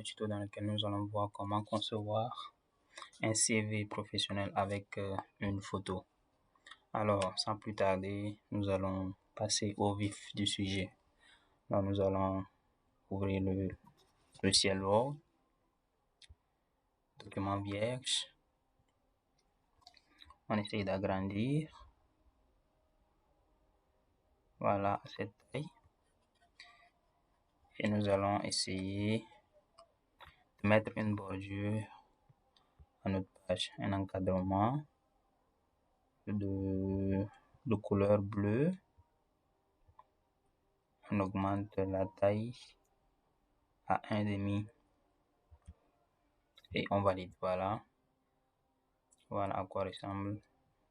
nouveau tuto dans lequel nous allons voir comment concevoir un CV professionnel avec une photo. Alors, sans plus tarder, nous allons passer au vif du sujet. Donc, nous allons ouvrir le logiciel Word, document vierge. On essaye d'agrandir. Voilà, à cette taille. Et nous allons essayer de mettre une bordure à notre page, un encadrement de couleur bleue. On augmente la taille à 1,5 et on valide. Voilà à quoi ressemble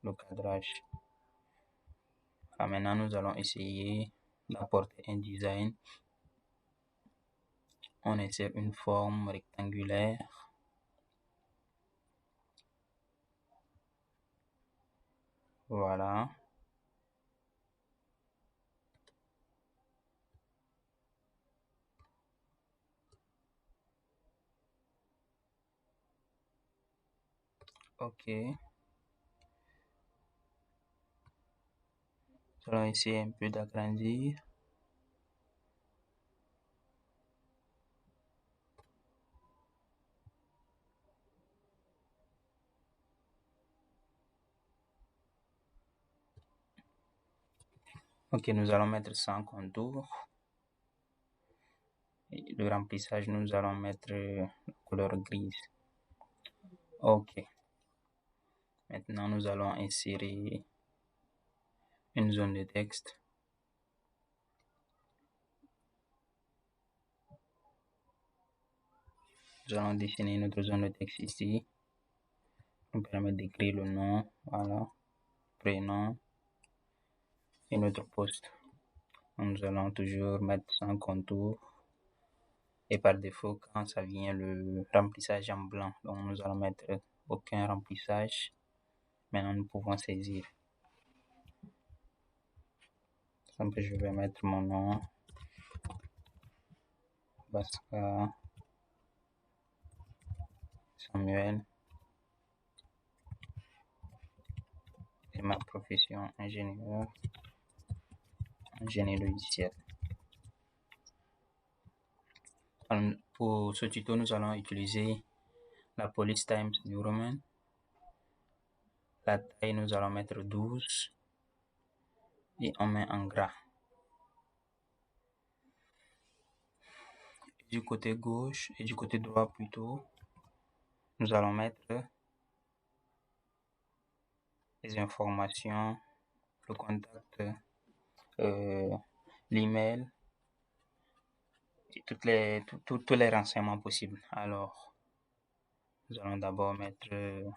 le cadrage. Alors maintenant nous allons essayer d'apporter un design. On insère une forme rectangulaire. Voilà. Ok. Nous allons essayer un peu d'agrandir. Ok, nous allons mettre sans contour. Et le remplissage, nous allons mettre la couleur grise. Ok. Maintenant, nous allons insérer une zone de texte. Nous allons dessiner notre zone de texte ici. Nous permet d'écrire le nom, voilà, prénom et notre poste. Nous allons toujours mettre sans contour. Et par défaut, quand ça vient le remplissage en blanc, donc nous allons mettre aucun remplissage. Maintenant, nous pouvons saisir. Exemple, je vais mettre mon nom, Baska Samuel, et ma profession ingénieur génie logiciel. Alors, pour ce tuto, nous allons utiliser la Police Times New Roman. La taille, nous allons mettre 12 et on met en gras. Du côté gauche et du côté droit plutôt, nous allons mettre les informations, le contact, l'email et tous les renseignements possibles. Alors, nous allons d'abord mettre le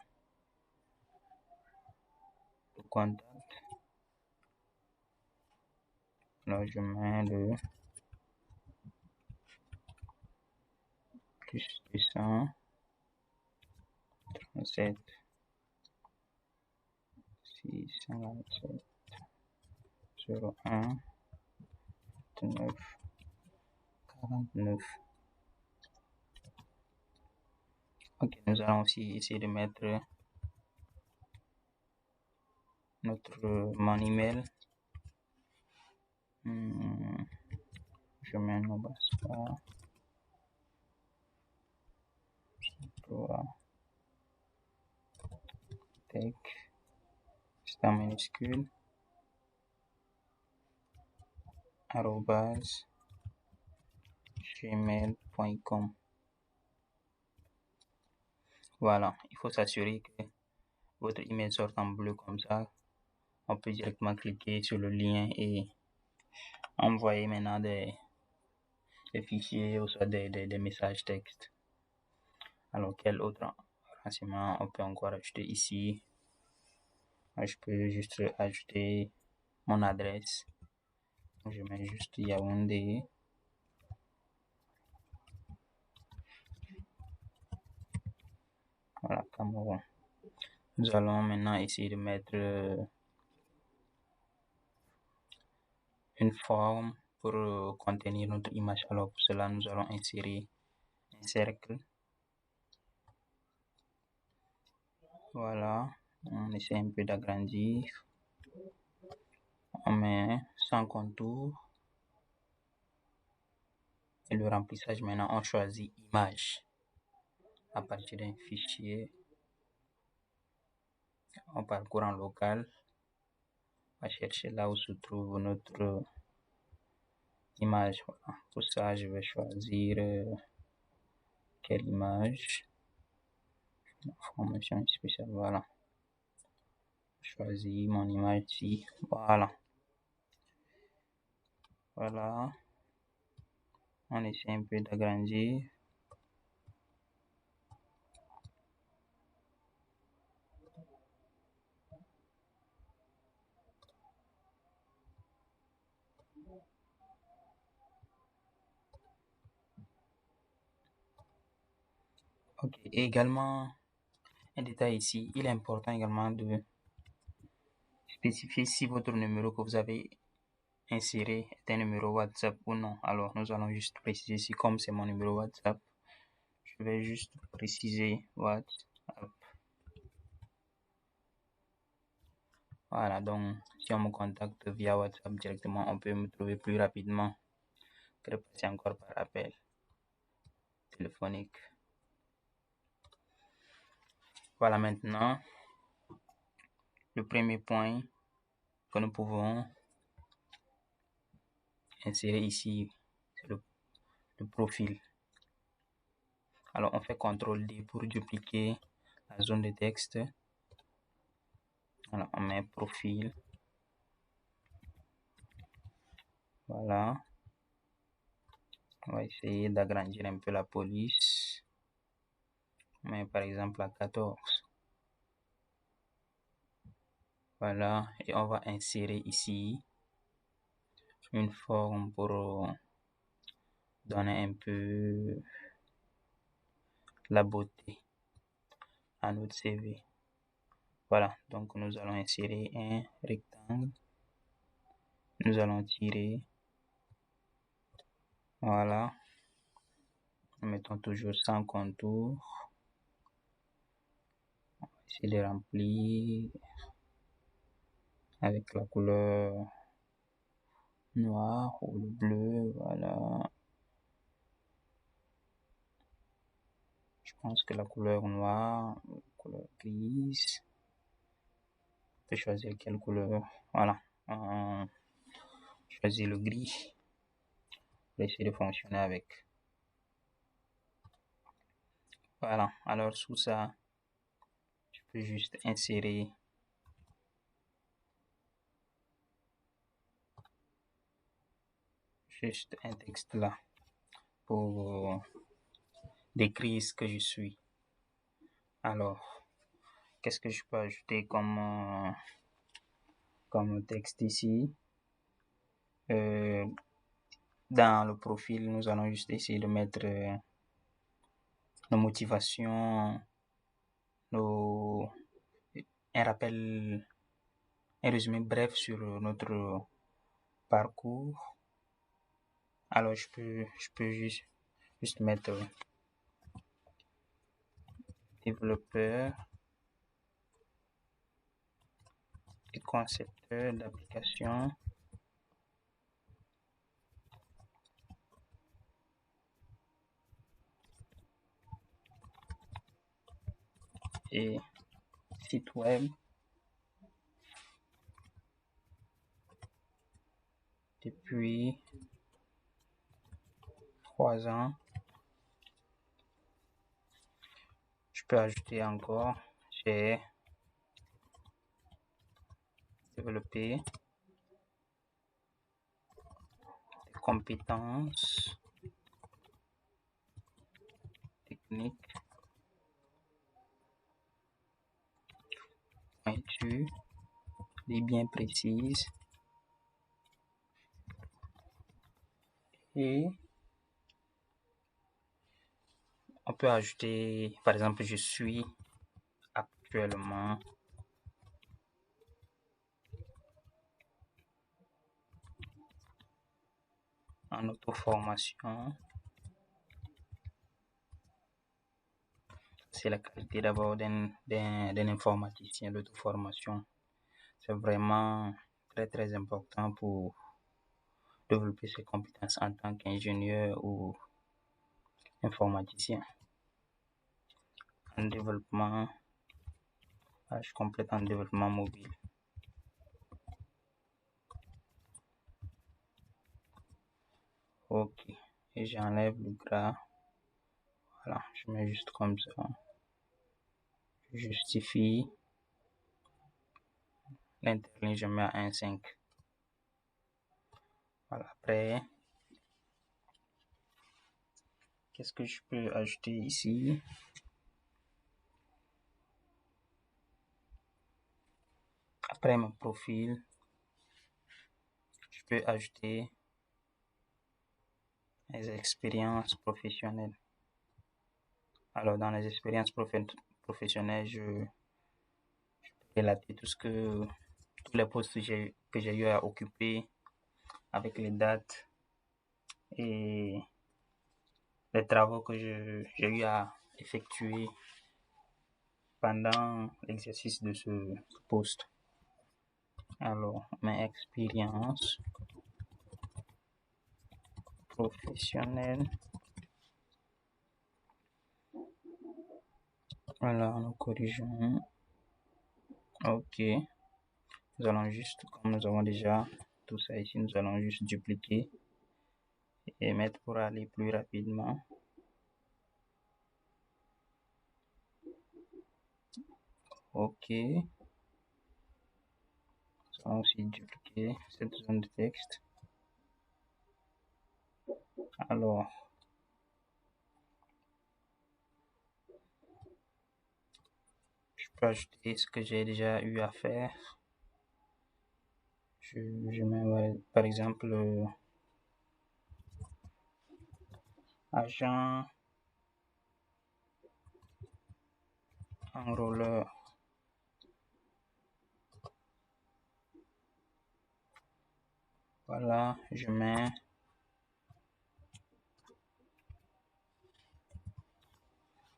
contact. Alors, je mets le plus 237 627 01 29 49. Ok, nous allons aussi essayer de mettre mon email. Je mets Nobaska. Tech. C'est en minuscule. @gmail.com. Voilà, il faut s'assurer que votre email sorte en bleu comme ça. On peut directement cliquer sur le lien et envoyer maintenant des fichiers ou soit des messages texte. Alors, quel autre renseignement on peut encore ajouter ici? Je peux juste ajouter mon adresse. Je mets juste Yaoundé. Voilà, Cameroun. Nous allons maintenant essayer de mettre une forme pour contenir notre image. Alors pour cela, nous allons insérer un un cercle. Voilà, on essaie un peu d'agrandir. On met sans contour. Et le remplissage, maintenant, on choisit image. À partir d'un fichier, on parcourt en local. On va chercher là où se trouve notre image. Voilà. Pour ça, je vais choisir quelle image. Formation spéciale, voilà. Je choisis mon image ici. Voilà. Voilà. On essaie un peu d'agrandir. Ok, et également, un détail ici, il est important également de spécifier si votre numéro que vous avez inséré est un numéro WhatsApp ou non. Alors, nous allons juste préciser ici, comme c'est mon numéro WhatsApp, je vais juste préciser WhatsApp. Voilà, donc si on me contacte via WhatsApp directement, on peut me trouver plus rapidement que de passer encore par appel téléphonique. Voilà maintenant le premier point que nous pouvons insérer ici, c'est le profil. Alors on fait CTRL D pour dupliquer la zone de texte. Voilà, on met profil. Voilà. On va essayer d'agrandir un peu la police. On met par exemple à 14. Voilà, et on va insérer ici une forme pour donner un peu la beauté à notre CV. Voilà, donc nous allons insérer un rectangle. Nous allons tirer. Voilà. Nous mettons toujours sans contour. On va essayer de remplir avec la couleur noire ou le bleu. Voilà. Je pense que la couleur noire, la couleur grise. On peut choisir quelle couleur. Voilà. On choisit le gris. On va essayer de fonctionner avec. Voilà. Alors sous ça, je peux juste insérer juste un texte là pour décrire ce que je suis. Alors, qu'est-ce que je peux ajouter comme texte ici? Dans le profil, nous allons juste essayer de mettre nos motivations, un rappel, un résumé bref sur notre parcours. Alors, je peux juste mettre développeur et concepteur d'application. Et site web depuis 3 ans. Je peux ajouter encore, j'ai développé des compétences techniques pointues et bien précises. Et on peut ajouter, par exemple, je suis actuellement en auto-formation. c'est la qualité d'abord d'un informaticien d'auto-formation. C'est vraiment très très important pour développer ses compétences en tant qu'ingénieur ou informaticien. En développement, je complète en développement mobile. Ok, et j'enlève le gras. Voilà, je mets juste comme ça. Je justifie. L'interligne, je mets à 1,5. Voilà, après, qu'est-ce que je peux ajouter ici? Après mon profil, je peux ajouter les expériences professionnelles. Alors, dans les expériences professionnelles, je peux relater tous les postes que j'ai eu à occuper avec les dates et les travaux que j'ai eu à effectuer pendant l'exercice de ce poste. Alors, mes expériences professionnelles. Voilà, nous corrigeons. Ok. Nous allons juste, comme nous avons déjà tout ça ici, nous allons juste dupliquer et mettre pour aller plus rapidement. Ok. Nous allons aussi dupliquer cette zone de texte. Alors, je peux ajouter ce que j'ai déjà eu à faire. Je mets par exemple agent enrôleur. Voilà, je mets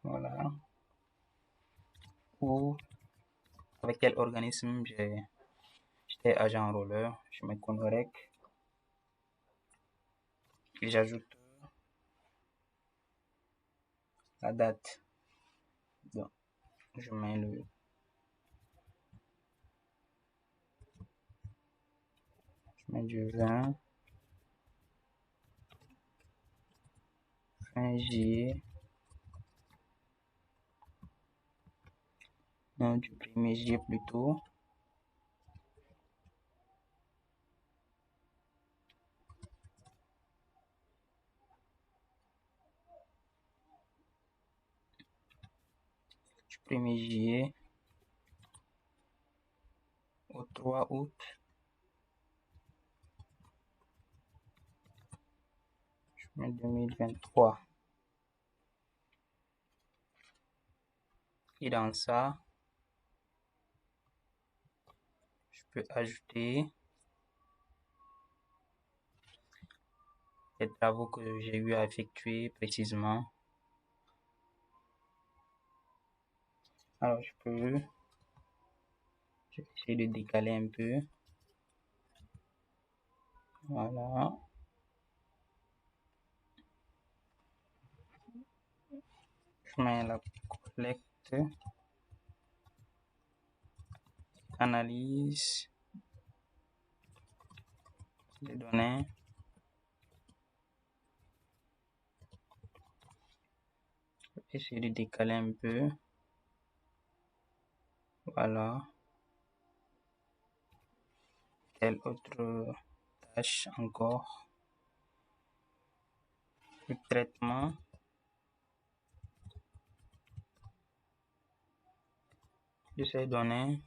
voilà. Ou avec quel organisme j'étais agent enrôleur. Je mets Conrec. Et j'ajoute la date. Donc, je mets du 20 juillet. Non, du 1er juillet plutôt. Du 1er juillet au 3 août. Je mets 2023. Et dans ça, je peux ajouter les travaux que j'ai eu à effectuer précisément. Alors, je vais essayer de décaler un peu. Voilà. Je mets la collecte, analyse des données. Je vais essayer de décaler un peu. Voilà. Quelle autre tâche encore? Le traitement de ces données.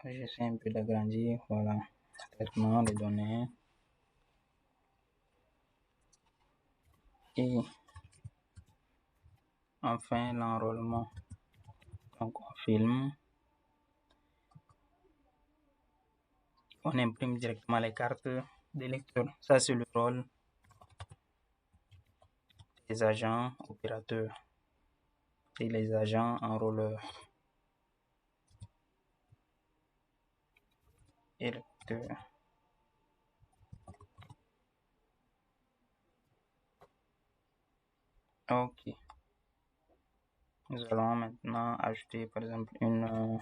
J'essaie un peu d'agrandir. Voilà. Traitement des données. Et enfin, l'enrôlement. Donc, on filme. On imprime directement les cartes des lecteurs. Ça, c'est le rôle les agents opérateurs et les agents enrôleurs et lecteurs. Ok. Nous allons maintenant ajouter par exemple un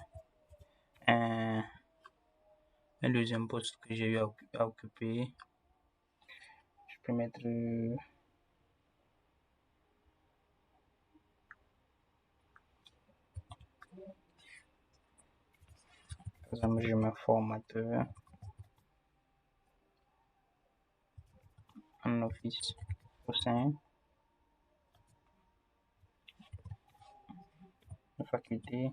deuxième poste que j'ai eu à occuper. Je peux mettre par exemple, je mets formateur en office au sein de faculté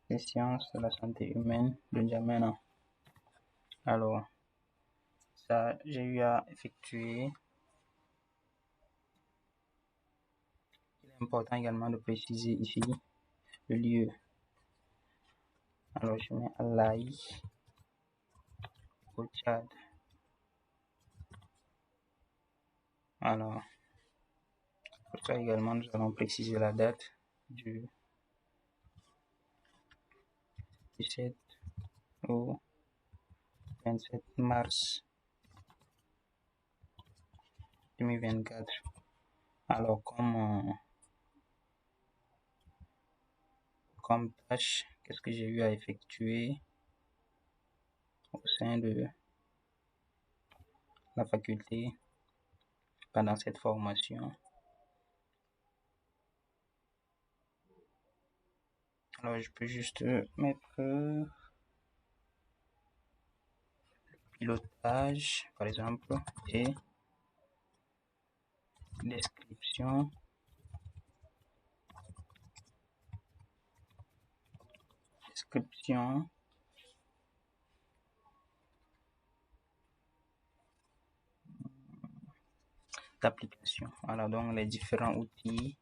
des sciences de la santé humaine de N'Djamena. Alors, ça, j'ai eu à effectuer. Il est important également de préciser ici le lieu. Alors, je mets Alaï au Tchad. Alors, pour ça également, nous allons préciser la date du 17 au 27 mars 2024. Alors, comme tâche, qu'est-ce que j'ai eu à effectuer au sein de la faculté pendant cette formation? Alors, je peux juste mettre pilotage, par exemple, et description d'application. Voilà donc les différents outils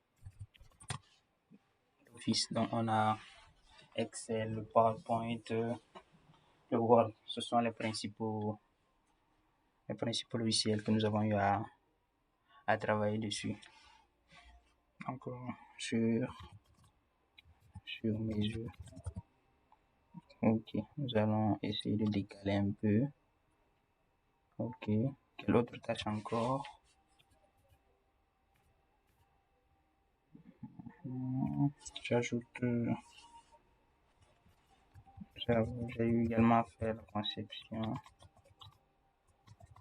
d'office. Donc on a Excel, le PowerPoint, le Word. Ce sont les principaux logiciels que nous avons eu à travailler dessus. Donc sur mesure. Ok, nous allons essayer de décaler un peu. Ok, quelle autre tâche encore? J'ajoute, j'ai eu également à faire la conception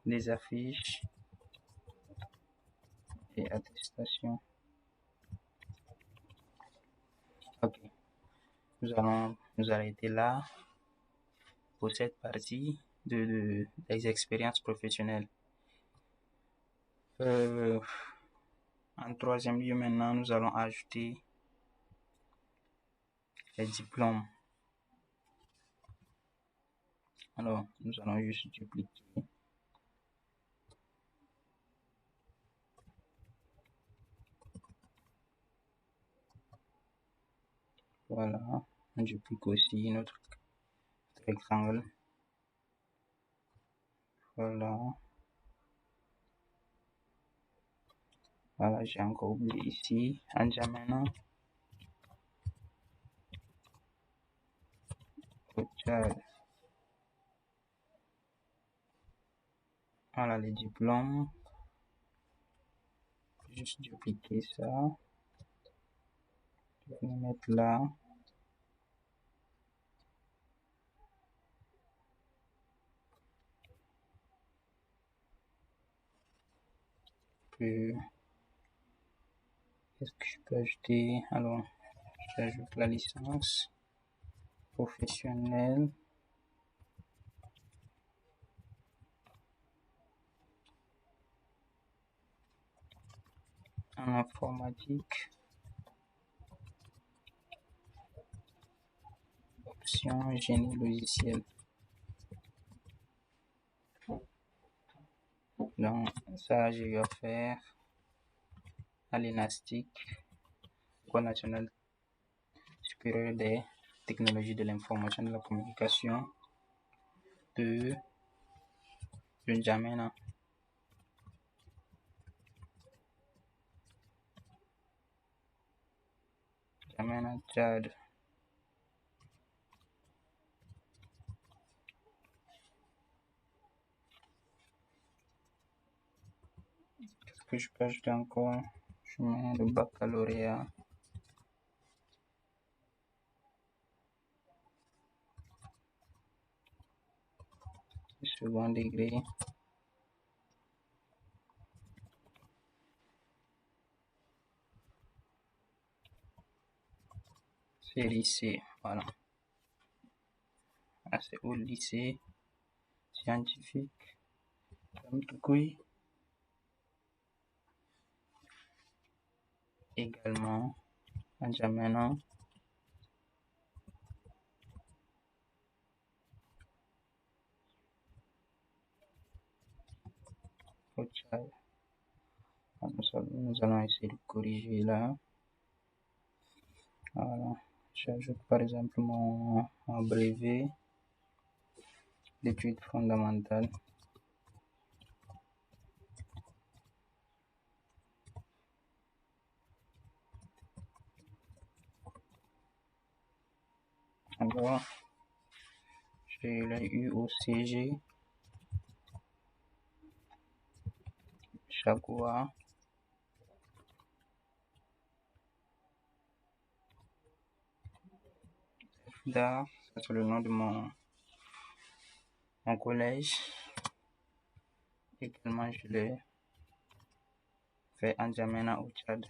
des affiches et attestations. Ok, nous allons nous arrêter là pour cette partie des expériences professionnelles. En troisième lieu, maintenant, nous allons ajouter les diplômes. Alors, nous allons juste dupliquer. Voilà, on duplique aussi notre rectangle. Voilà. Voilà, j'ai encore oublié ici. N'Djamena. Voilà les diplômes. Juste dupliquer ça. Je vais le mettre là. Puis, qu'est-ce que je peux ajouter? Alors, j'ajoute la licence professionnelle. En informatique. Option génie logiciel. Donc, ça, j'ai eu à faire à l'ENASTIC, École nationale supérieure des technologies de l'information et de la communication de N'Djamena. N'Djamena, Tchad. Qu'est-ce que je peux ajouter encore? Je mets le baccalauréat. Le second degré. C'est lycée, voilà. Là, c'est au lycée scientifique Kamtukui. Également à N'Djamena. Au Tchad. Nous allons essayer de corriger là. Voilà. J'ajoute par exemple mon brevet d'études fondamentales. Alors, je l'ai eu au CG Chagoua. Ça c'est le nom de mon collège. Également, je l'ai fait à N'Djamena au Tchad.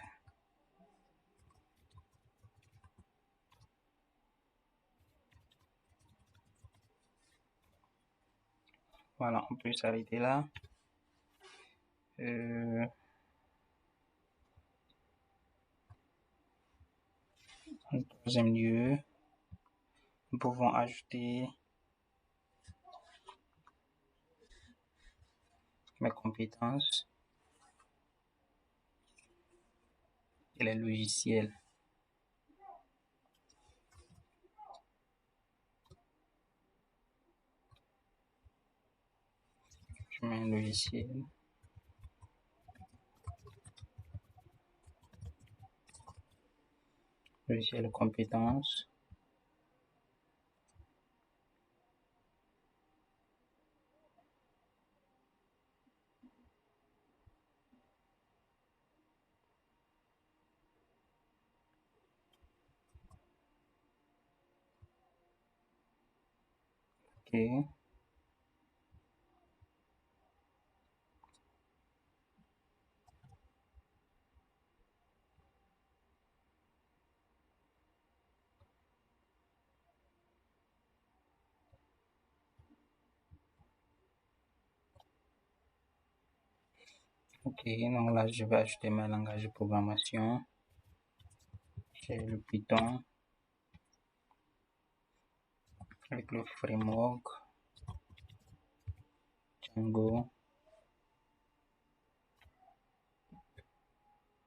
Voilà, on peut s'arrêter là. En troisième lieu, nous pouvons ajouter mes compétences et les logiciels. Je mets un logiciel. Logiciel compétences. Ok. Ok, donc là je vais ajouter mes langages de programmation. J'ai le Python avec le framework Django.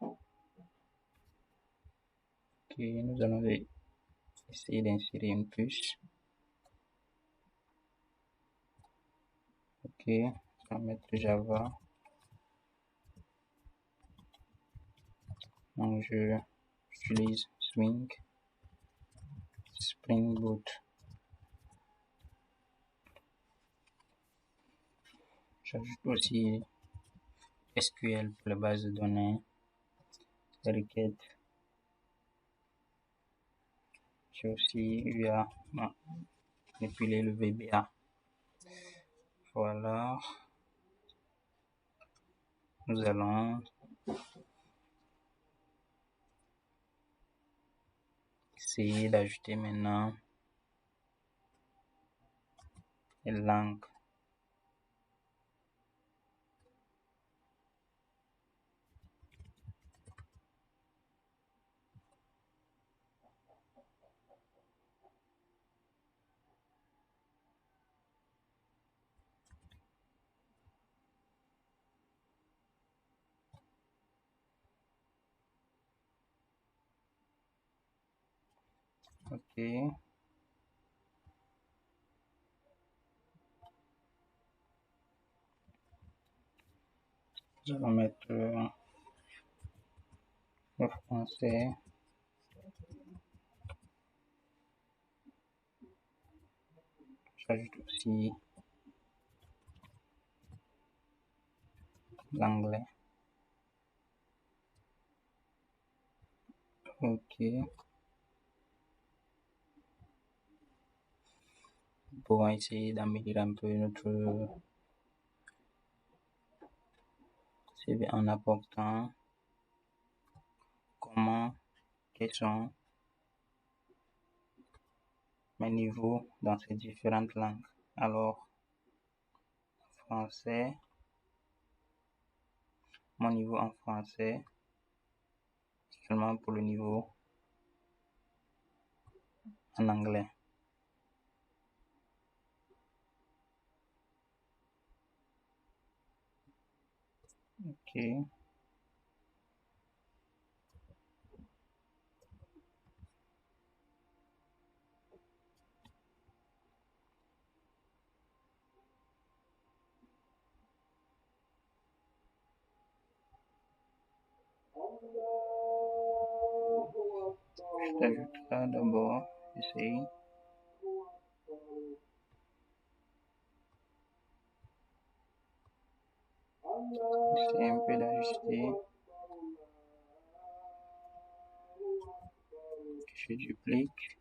Ok, nous allons essayer d'insérer une puce. Ok, on va mettre Java. Donc j'utilise Swing, Spring Boot. J'ajoute aussi SQL pour la base de données, les requêtes. J'ai aussi eu à manipuler le VBA. Voilà. Nous allons essayer d'ajouter maintenant les langues. Ok. Nous allons mettre le français. J'ajoute aussi l'anglais. Ok. Pour essayer d'améliorer un peu notre CV en apportant quels sont mes niveaux dans ces différentes langues. Alors, français, mon niveau en français, également pour le niveau en anglais. Ok. J'ajoute ça d'abord, j'essaye. J'essaie un peu d'ajuster. Je duplique.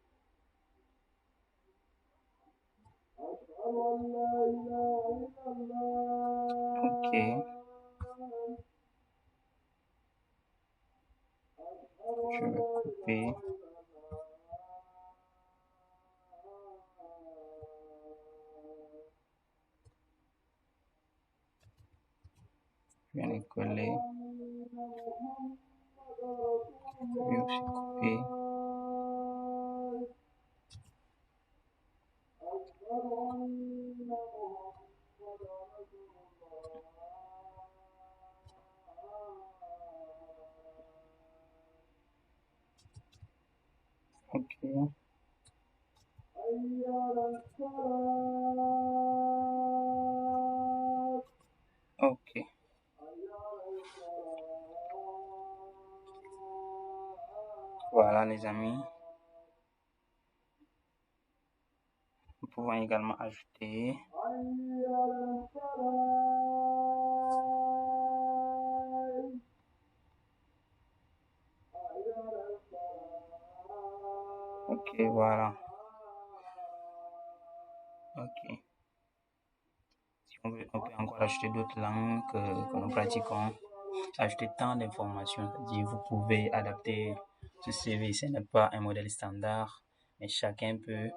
Ok. Je vais couper. Je vais les coller. Je vais aussi couper. Ok. Ok. Voilà les amis. Nous pouvons également ajouter ok, voilà. Ok. Si on veut, on peut encore ajouter d'autres langues que nous pratiquons. Ajouter tant d'informations, c'est-à-dire vous pouvez adapter ce CV. Ce n'est pas un modèle standard, mais chacun peut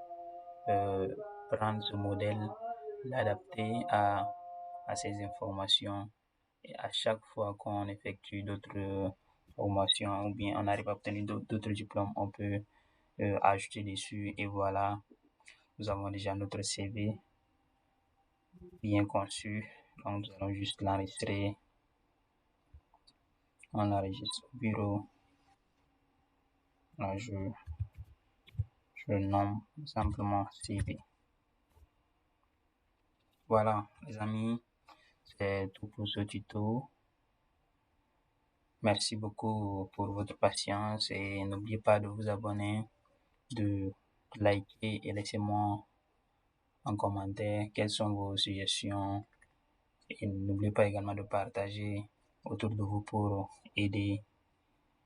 prendre ce modèle, l'adapter à ces informations. Et à chaque fois qu'on effectue d'autres formations ou bien on arrive à obtenir d'autres diplômes, on peut ajouter dessus et voilà, nous avons déjà notre CV bien conçu. Donc nous allons juste l'enregistrer. On l'enregistre au bureau. Là, je le nomme simplement CV. Voilà, les amis, c'est tout pour ce tuto. Merci beaucoup pour votre patience et n'oubliez pas de vous abonner, de liker et laissez-moi en commentaire quelles sont vos suggestions. Et n'oubliez pas également de partager autour de vous pour aider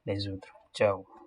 les autres. Ciao.